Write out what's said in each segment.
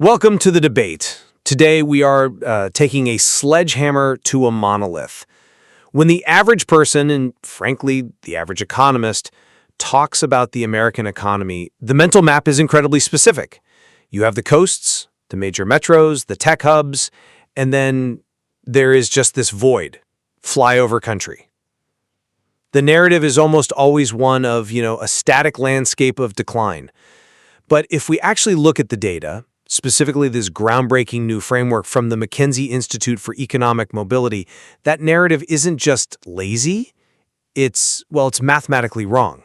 Welcome to the debate. Today we are taking a sledgehammer to a monolith. When the average person, and frankly, the average economist, talks about the American economy, the mental map is incredibly specific. You have the coasts, the major metros, the tech hubs, and then there is just this void, flyover country. The narrative is almost always one of, a static landscape of decline. But if we actually look at the data, specifically this groundbreaking new framework from the McKinsey Institute for Economic Mobility, that narrative isn't just lazy, it's mathematically wrong.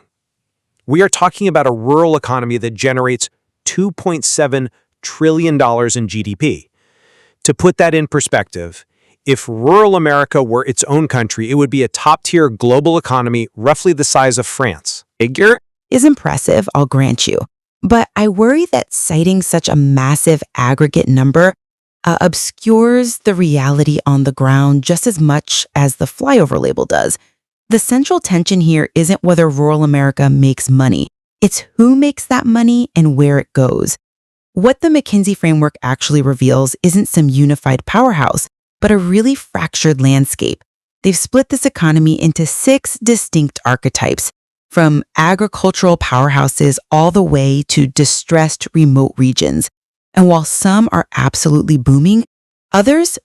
We are talking about a rural economy that generates $2.7 trillion in GDP. To put that in perspective, if rural America were its own country, it would be a top-tier global economy roughly the size of France. Figure is impressive, I'll grant you. But I worry that citing such a massive aggregate number obscures the reality on the ground just as much as the flyover label does. The central tension here isn't whether rural America makes money. It's who makes that money and where it goes. What the McKinsey framework actually reveals isn't some unified powerhouse, but a really fractured landscape. They've split this economy into 6 distinct archetypes, from agricultural powerhouses all the way to distressed remote regions. And while some are absolutely booming, others,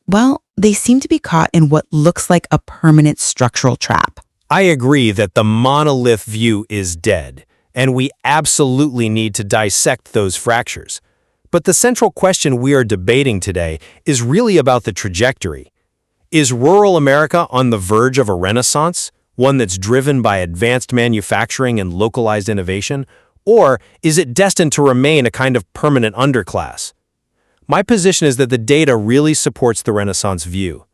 they seem to be caught in what looks like a permanent structural trap. I agree that the monolith view is dead, and we absolutely need to dissect those fractures. But the central question we are debating today is really about the trajectory. Is rural America on the verge of a renaissance? One that's driven by advanced manufacturing and localized innovation? Or is it destined to remain a kind of permanent underclass? My position is that the data really supports the Renaissance view.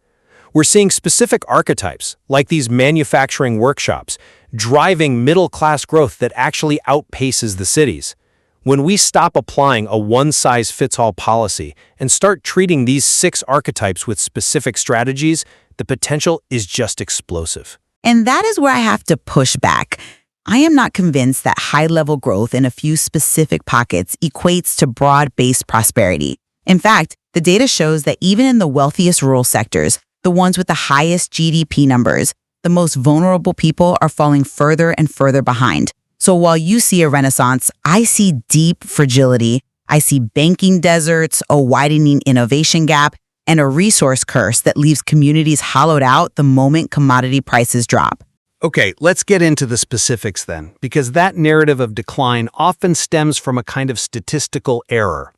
We're seeing specific archetypes, like these manufacturing workshops, driving middle-class growth that actually outpaces the cities. When we stop applying a one-size-fits-all policy and start treating these 6 archetypes with specific strategies, the potential is just explosive. And that is where I have to push back. I am not convinced that high-level growth in a few specific pockets equates to broad-based prosperity. In fact, the data shows that even in the wealthiest rural sectors, the ones with the highest GDP numbers, the most vulnerable people are falling further and further behind. So while you see a renaissance, I see deep fragility. I see banking deserts, a widening innovation gap, and a resource curse that leaves communities hollowed out the moment commodity prices drop. Okay, let's get into the specifics then, because that narrative of decline often stems from a kind of statistical error.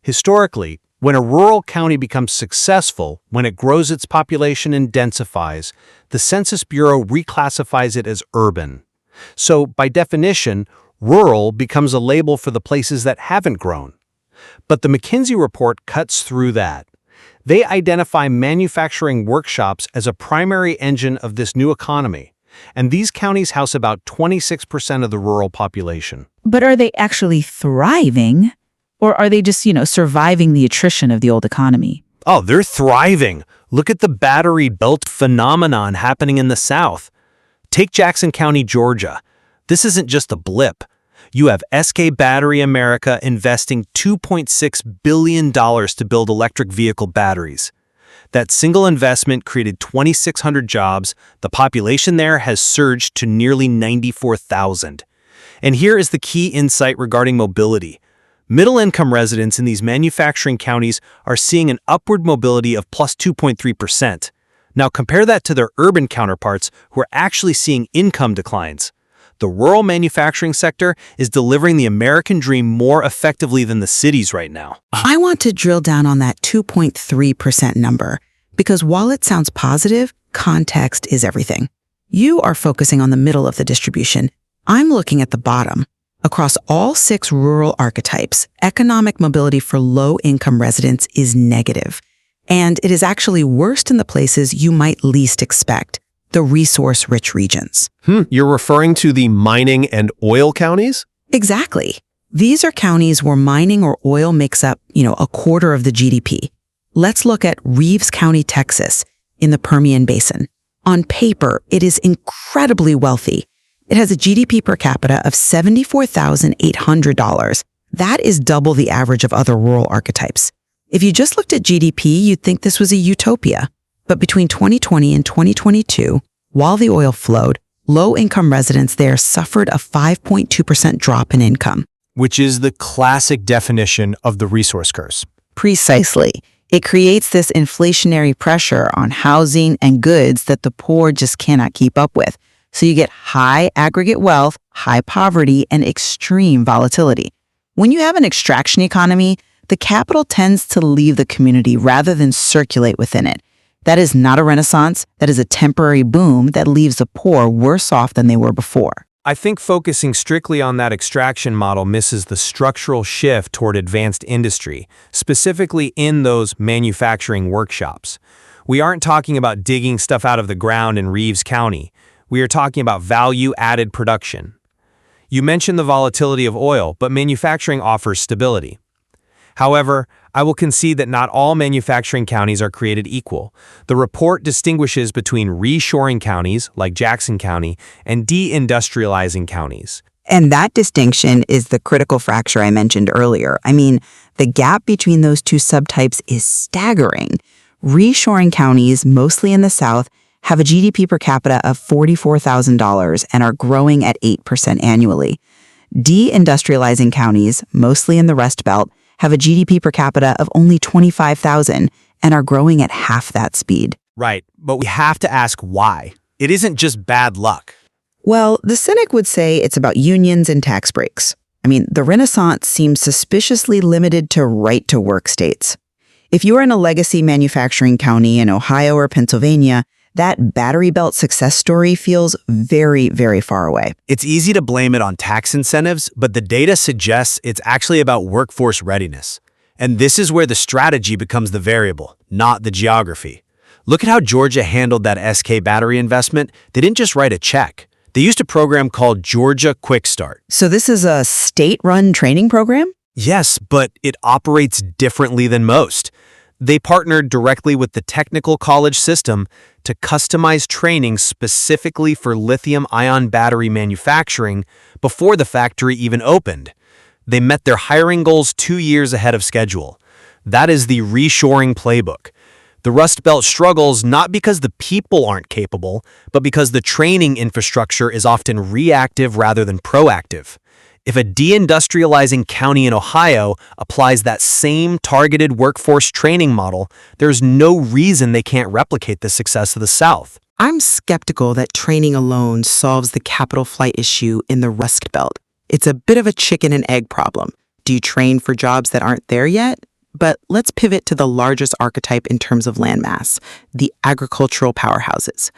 Historically, when a rural county becomes successful, when it grows its population and densifies, the Census Bureau reclassifies it as urban. So, by definition, rural becomes a label for the places that haven't grown. But the McKinsey report cuts through that. They identify manufacturing workshops as a primary engine of this new economy, and these counties house about 26% of the rural population. But are they actually thriving, or are they just, surviving the attrition of the old economy? Oh, they're thriving. Look at the battery belt phenomenon happening in the South. Take Jackson County, Georgia. This isn't just a blip. You have SK Battery America investing $2.6 billion to build electric vehicle batteries. That single investment created 2,600 jobs. The population there has surged to nearly 94,000. And here is the key insight regarding mobility. Middle-income residents in these manufacturing counties are seeing an upward mobility of plus 2.3%. Now compare that to their urban counterparts who are actually seeing income declines. The rural manufacturing sector is delivering the American dream more effectively than the cities right now. I want to drill down on that 2.3% number, because while it sounds positive, context is everything. You are focusing on the middle of the distribution. I'm looking at the bottom. Across all 6 rural archetypes, economic mobility for low-income residents is negative. And it is actually worst in the places you might least expect, the resource-rich regions. You're referring to the mining and oil counties? Exactly. These are counties where mining or oil makes up, a quarter of the GDP. Let's look at Reeves County, Texas, in the Permian Basin. On paper, it is incredibly wealthy. It has a GDP per capita of $74,800. that is double the average of other rural archetypes. If you just looked at GDP, you'd think this was a utopia. But between 2020 and 2022, while the oil flowed, low-income residents there suffered a 5.2% drop in income. Which is the classic definition of the resource curse. Precisely. It creates this inflationary pressure on housing and goods that the poor just cannot keep up with. So you get high aggregate wealth, high poverty, and extreme volatility. When you have an extraction economy, the capital tends to leave the community rather than circulate within it. That is not a renaissance. That is a temporary boom that leaves the poor worse off than they were before. I think focusing strictly on that extraction model misses the structural shift toward advanced industry, specifically in those manufacturing workshops. We aren't talking about digging stuff out of the ground in Reeves County. We are talking about value-added production. You mentioned the volatility of oil, but manufacturing offers stability. However, I will concede that not all manufacturing counties are created equal. The report distinguishes between reshoring counties, like Jackson County, and deindustrializing counties. And that distinction is the critical fracture I mentioned earlier. I mean, the gap between those two subtypes is staggering. Reshoring counties, mostly in the South, have a GDP per capita of $44,000 and are growing at 8% annually. Deindustrializing counties, mostly in the Rust Belt, have a GDP per capita of only $25,000 and are growing at half that speed. Right, but we have to ask why. It isn't just bad luck. Well, the cynic would say it's about unions and tax breaks. I mean, the Renaissance seems suspiciously limited to right-to-work states. If you are in a legacy manufacturing county in Ohio or Pennsylvania, that battery belt success story feels very, very far away. It's easy to blame it on tax incentives, but the data suggests it's actually about workforce readiness. And this is where the strategy becomes the variable, not the geography. Look at how Georgia handled that SK battery investment. They didn't just write a check. They used a program called Georgia Quick Start. So this is a state-run training program? Yes, but it operates differently than most. They partnered directly with the technical college system to customize training specifically for lithium-ion battery manufacturing before the factory even opened. They met their hiring goals 2 years ahead of schedule. That is the reshoring playbook. The Rust Belt struggles not because the people aren't capable, but because the training infrastructure is often reactive rather than proactive. If a deindustrializing county in Ohio applies that same targeted workforce training model, there's no reason they can't replicate the success of the South. I'm skeptical that training alone solves the capital flight issue in the Rust Belt. It's a bit of a chicken and egg problem. Do you train for jobs that aren't there yet? But let's pivot to the largest archetype in terms of landmass, the agricultural powerhouses.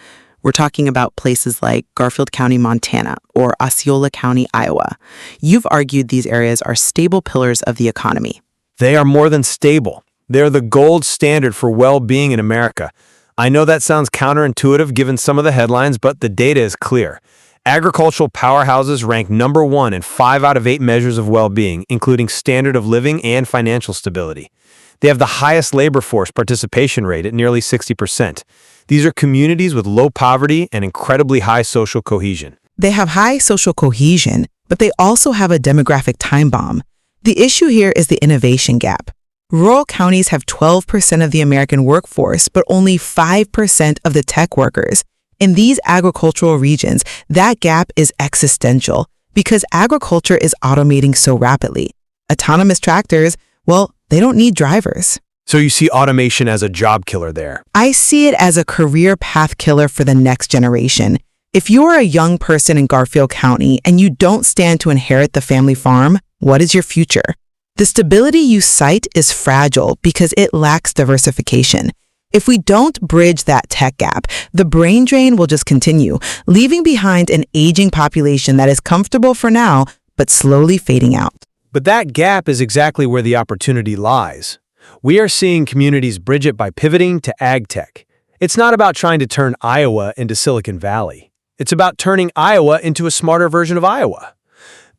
We're talking about places like Garfield County, Montana, or Osceola County, Iowa. You've argued these areas are stable pillars of the economy. They are more than stable. They're the gold standard for well-being in America. I know that sounds counterintuitive given some of the headlines, but the data is clear. Agricultural powerhouses rank number 1 in 5 out of 8 measures of well-being, including standard of living and financial stability. They have the highest labor force participation rate at nearly 60%. These are communities with low poverty and incredibly high social cohesion. They have high social cohesion, but they also have a demographic time bomb. The issue here is the innovation gap. Rural counties have 12% of the American workforce, but only 5% of the tech workers. In these agricultural regions, that gap is existential because agriculture is automating so rapidly. Autonomous tractors, well, they don't need drivers. So you see automation as a job killer there. I see it as a career path killer for the next generation. If you are a young person in Garfield County and you don't stand to inherit the family farm, what is your future? The stability you cite is fragile because it lacks diversification. If we don't bridge that tech gap, the brain drain will just continue, leaving behind an aging population that is comfortable for now, but slowly fading out. But that gap is exactly where the opportunity lies. We are seeing communities bridge it by pivoting to ag tech. It's not about trying to turn Iowa into Silicon Valley. It's about turning Iowa into a smarter version of Iowa.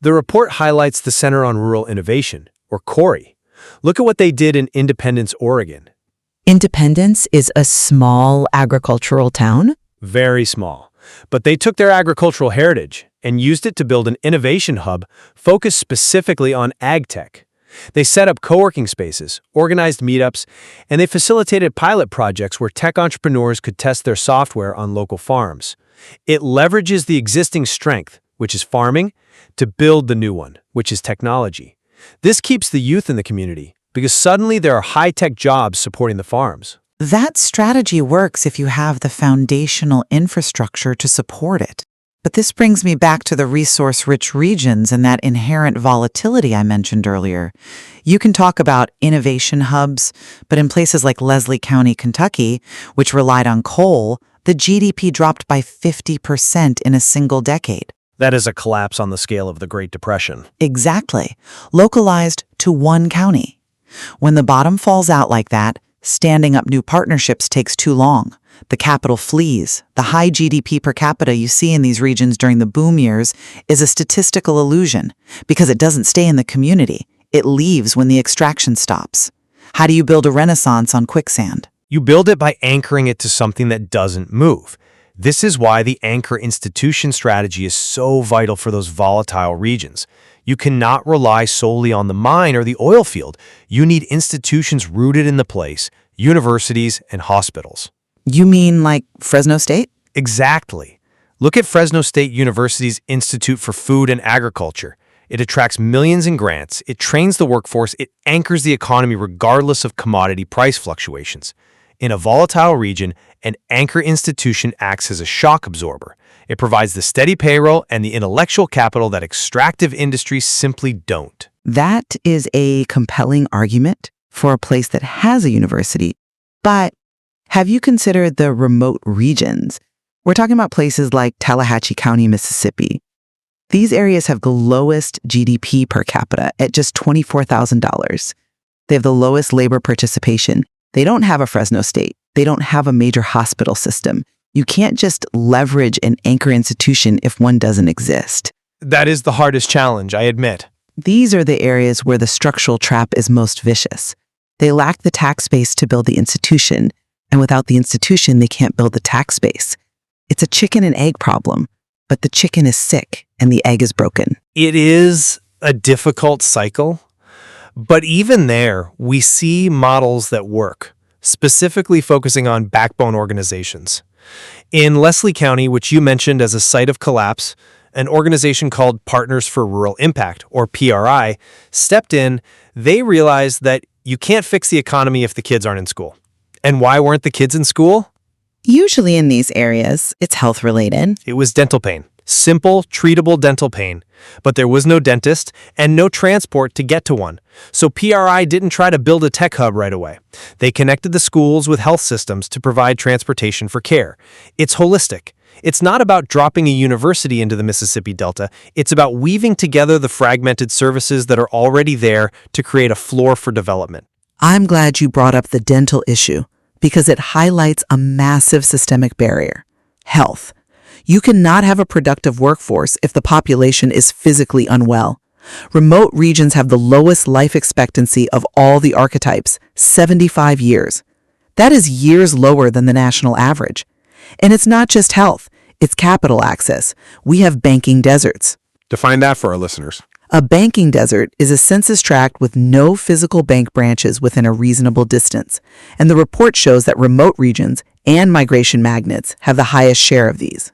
The report highlights the Center on Rural Innovation, or CORI. Look at what they did in Independence, Oregon. Independence is a small agricultural town? Very small. But they took their agricultural heritage and used it to build an innovation hub focused specifically on ag tech. They set up co-working spaces, organized meetups, and they facilitated pilot projects where tech entrepreneurs could test their software on local farms. It leverages the existing strength, which is farming, to build the new one, which is technology. This keeps the youth in the community because suddenly there are high-tech jobs supporting the farms. That strategy works if you have the foundational infrastructure to support it. But this brings me back to the resource-rich regions and that inherent volatility I mentioned earlier. You can talk about innovation hubs, but in places like Leslie County, Kentucky, which relied on coal, the GDP dropped by 50% in a single decade. That is a collapse on the scale of the Great Depression. Exactly. Localized to one county. When the bottom falls out like that, standing up new partnerships takes too long. The capital flees. The high GDP per capita you see in these regions during the boom years is a statistical illusion because it doesn't stay in the community. It leaves when the extraction stops. How do you build a renaissance on quicksand? You build it by anchoring it to something that doesn't move. This is why the anchor institution strategy is so vital for those volatile regions. You cannot rely solely on the mine or the oil field. You need institutions rooted in the place, universities and hospitals. You mean like Fresno State? Exactly. Look at Fresno State University's Institute for Food and Agriculture. It attracts millions in grants, it trains the workforce, it anchors the economy regardless of commodity price fluctuations. In a volatile region, an anchor institution acts as a shock absorber. It provides the steady payroll and the intellectual capital that extractive industries simply don't. That is a compelling argument for a place that has a university. But have you considered the remote regions? We're talking about places like Tallahatchie County, Mississippi. These areas have the lowest GDP per capita at just $24,000. They have the lowest labor participation. They don't have a Fresno State. They don't have a major hospital system. You can't just leverage an anchor institution if one doesn't exist. That is the hardest challenge, I admit. These are the areas where the structural trap is most vicious. They lack the tax base to build the institution, and without the institution, they can't build the tax base. It's a chicken and egg problem, but the chicken is sick and the egg is broken. It is a difficult cycle, but even there, we see models that work, specifically focusing on backbone organizations. In Leslie County, which you mentioned as a site of collapse, an organization called Partners for Rural Impact, or PRI, stepped in. They realized that you can't fix the economy if the kids aren't in school. And why weren't the kids in school? Usually in these areas, it's health-related. It was dental pain. Simple, treatable dental pain. But there was no dentist and no transport to get to one. So PRI didn't try to build a tech hub right away. They connected the schools with health systems to provide transportation for care. It's holistic. It's not about dropping a university into the Mississippi Delta. It's about weaving together the fragmented services that are already there to create a floor for development. I'm glad you brought up the dental issue because it highlights a massive systemic barrier: health. You cannot have a productive workforce if the population is physically unwell. Remote regions have the lowest life expectancy of all the archetypes, 75 years. That is years lower than the national average. And it's not just health, it's capital access. We have banking deserts. Define that for our listeners. A banking desert is a census tract with no physical bank branches within a reasonable distance, and the report shows that remote regions and migration magnets have the highest share of these.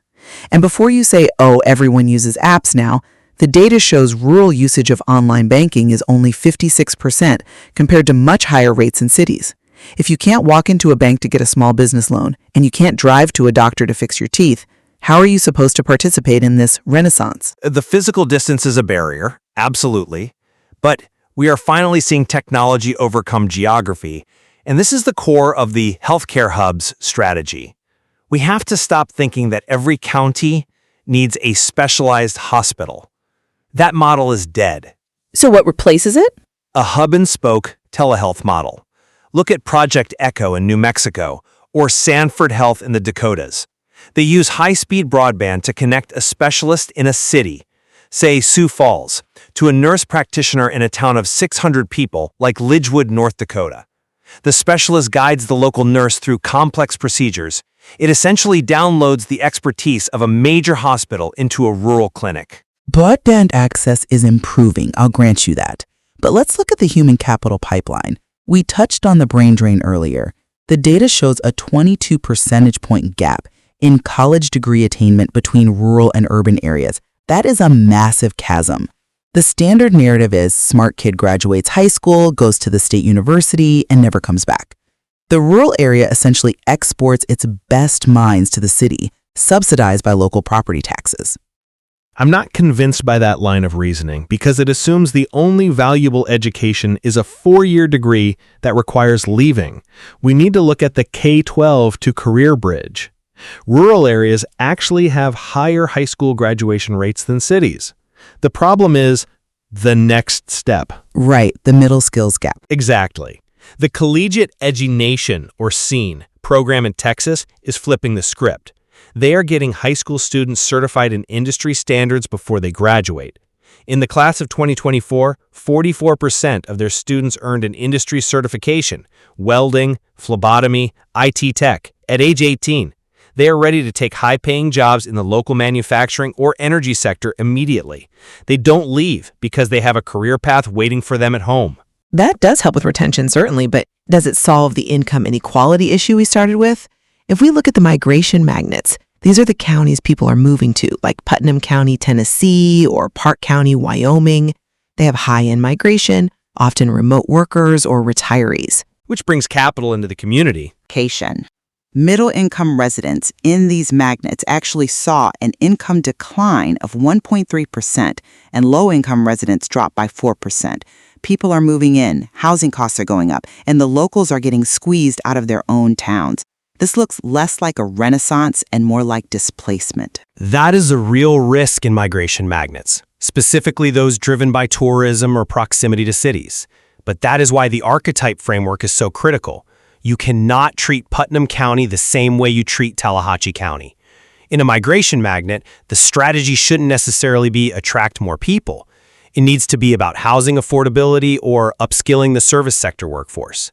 And before you say, oh, everyone uses apps now, the data shows rural usage of online banking is only 56% compared to much higher rates in cities. If you can't walk into a bank to get a small business loan, and you can't drive to a doctor to fix your teeth, how are you supposed to participate in this renaissance? The physical distance is a barrier, absolutely. But we are finally seeing technology overcome geography, and this is the core of the healthcare hubs strategy. We have to stop thinking that every county needs a specialized hospital. That model is dead. So what replaces it? A hub-and-spoke telehealth model. Look at Project Echo in New Mexico or Sanford Health in the Dakotas. They use high-speed broadband to connect a specialist in a city, say Sioux Falls, to a nurse practitioner in a town of 600 people like Lidgewood, North Dakota. The specialist guides the local nurse through complex procedures, It essentially downloads the expertise of a major hospital into a rural clinic. Broadband access is improving, I'll grant you that. But let's look at the human capital pipeline. We touched on the brain drain earlier. The data shows a 22 percentage point gap in college degree attainment between rural and urban areas. That is a massive chasm. The standard narrative is smart kid graduates high school, goes to the state university, and never comes back. The rural area essentially exports its best minds to the city, subsidized by local property taxes. I'm not convinced by that line of reasoning because it assumes the only valuable education is a 4-year degree that requires leaving. We need to look at the K-12 to career bridge. Rural areas actually have higher high school graduation rates than cities. The problem is the next step. Right, the middle skills gap. Exactly. The Collegiate Education, or SEEN, program in Texas is flipping the script. They are getting high school students certified in industry standards before they graduate. In the class of 2024, 44% of their students earned an industry certification, welding, phlebotomy, IT tech, at age 18. They are ready to take high-paying jobs in the local manufacturing or energy sector immediately. They don't leave because they have a career path waiting for them at home. That does help with retention, certainly, but does it solve the income inequality issue we started with? If we look at the migration magnets, these are the counties people are moving to, like Putnam County, Tennessee, or Park County, Wyoming. They have high-end migration, often remote workers or retirees. Which brings capital into the community. Middle-income residents in these magnets actually saw an income decline of 1.3%, and low-income residents dropped by 4%. People are moving in, housing costs are going up, and the locals are getting squeezed out of their own towns. This looks less like a renaissance and more like displacement. That is a real risk in migration magnets, specifically those driven by tourism or proximity to cities. But that is why the archetype framework is so critical. You cannot treat Putnam County the same way you treat Tallahatchie County. In a migration magnet, the strategy shouldn't necessarily be attract more people. It needs to be about housing affordability or upskilling the service sector workforce.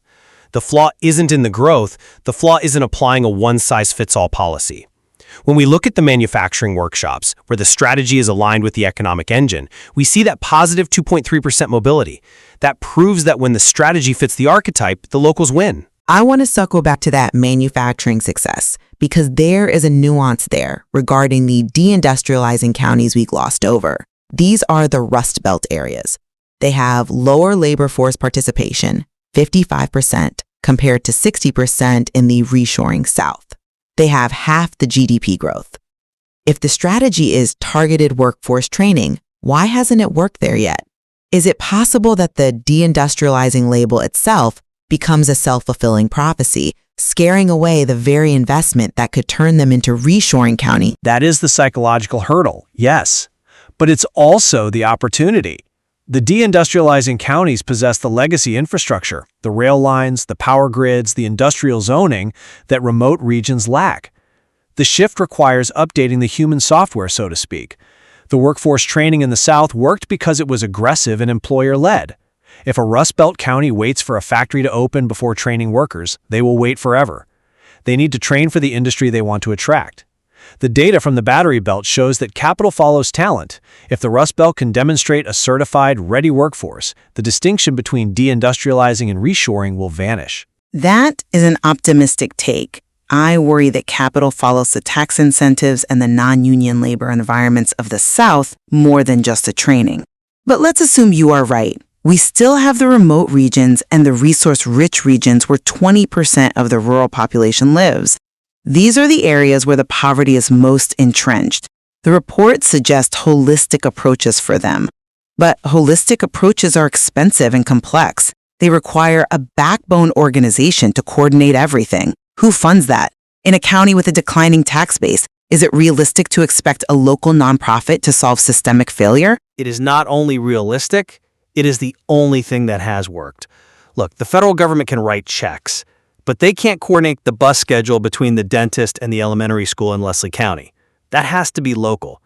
The flaw isn't in the growth, the flaw is in applying a one-size-fits-all policy. When we look at the manufacturing workshops, where the strategy is aligned with the economic engine, we see that positive 2.3% mobility. That proves that when the strategy fits the archetype, the locals win. I want to circle back to that manufacturing success because there is a nuance there regarding the deindustrializing counties we glossed over. These are the Rust Belt areas. They have lower labor force participation, 55%, compared to 60% in the reshoring South. They have half the GDP growth. If the strategy is targeted workforce training, why hasn't it worked there yet? Is it possible that the deindustrializing label itself becomes a self-fulfilling prophecy, scaring away the very investment that could turn them into reshoring county? That is the psychological hurdle, yes. But it's also the opportunity. The deindustrializing counties possess the legacy infrastructure, the rail lines, the power grids, the industrial zoning that remote regions lack. The shift requires updating the human software, so to speak. The workforce training in the South worked because it was aggressive and employer-led. If a Rust Belt county waits for a factory to open before training workers, they will wait forever. They need to train for the industry they want to attract. The data from the Battery Belt shows that capital follows talent. If the Rust Belt can demonstrate a certified, ready workforce, the distinction between deindustrializing and reshoring will vanish. That is an optimistic take. I worry that capital follows the tax incentives and the non-union labor environments of the South more than just the training. But let's assume you are right. We still have the remote regions and the resource-rich regions where 20% of the rural population lives. These are the areas where the poverty is most entrenched. The report suggests holistic approaches for them. But holistic approaches are expensive and complex. They require a backbone organization to coordinate everything. Who funds that? In a county with a declining tax base, is it realistic to expect a local nonprofit to solve systemic failure? It is not only realistic, it is the only thing that has worked. Look, the federal government can write checks, but they can't coordinate the bus schedule between the dentist and the elementary school in Leslie County. That has to be local.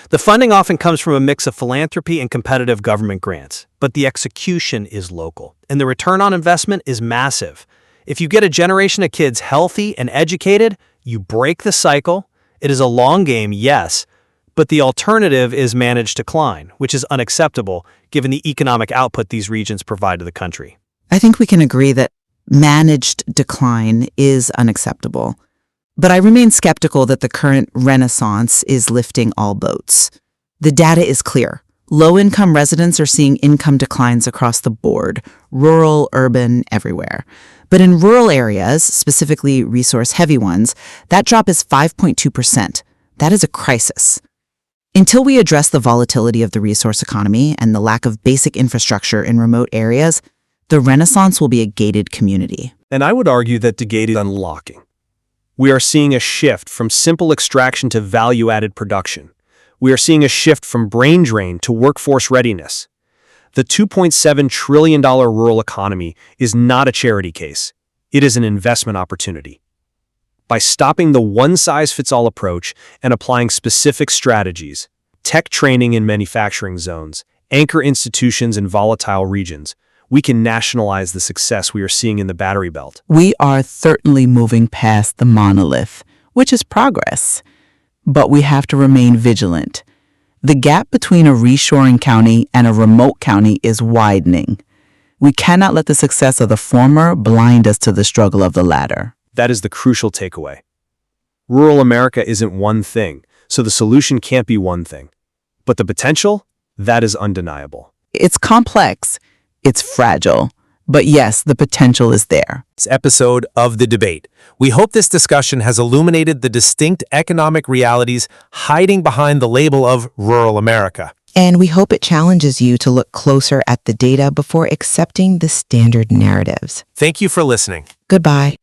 The funding often comes from a mix of philanthropy and competitive government grants, but the execution is local, and the return on investment is massive. If you get a generation of kids healthy and educated, You break the cycle. It is a long game, yes, but the alternative is managed decline, which is unacceptable given the economic output these regions provide to the country. I think we can agree that managed decline is unacceptable. But I remain skeptical that the current renaissance is lifting all boats. The data is clear. Low-income residents are seeing income declines across the board, rural, urban, everywhere. But in rural areas, specifically resource-heavy ones, that drop is 5.2%. That is a crisis. Until we address the volatility of the resource economy and the lack of basic infrastructure in remote areas, the renaissance will be a gated community. And I would argue that the gate is unlocking. We are seeing a shift from simple extraction to value-added production. We are seeing a shift from brain drain to workforce readiness. The $2.7 trillion rural economy is not a charity case. It is an investment opportunity. By stopping the one-size-fits-all approach and applying specific strategies, tech training in manufacturing zones, anchor institutions in volatile regions, we can nationalize the success we are seeing in the battery belt. We are certainly moving past the monolith, which is progress. But we have to remain vigilant. The gap between a reshoring county and a remote county is widening. We cannot let the success of the former blind us to the struggle of the latter. That is the crucial takeaway. Rural America isn't one thing, so the solution can't be one thing. But the potential, that is undeniable. It's complex. It's fragile. But yes, the potential is there. This episode of The Debate. We hope this discussion has illuminated the distinct economic realities hiding behind the label of rural America. And we hope it challenges you to look closer at the data before accepting the standard narratives. Thank you for listening. Goodbye.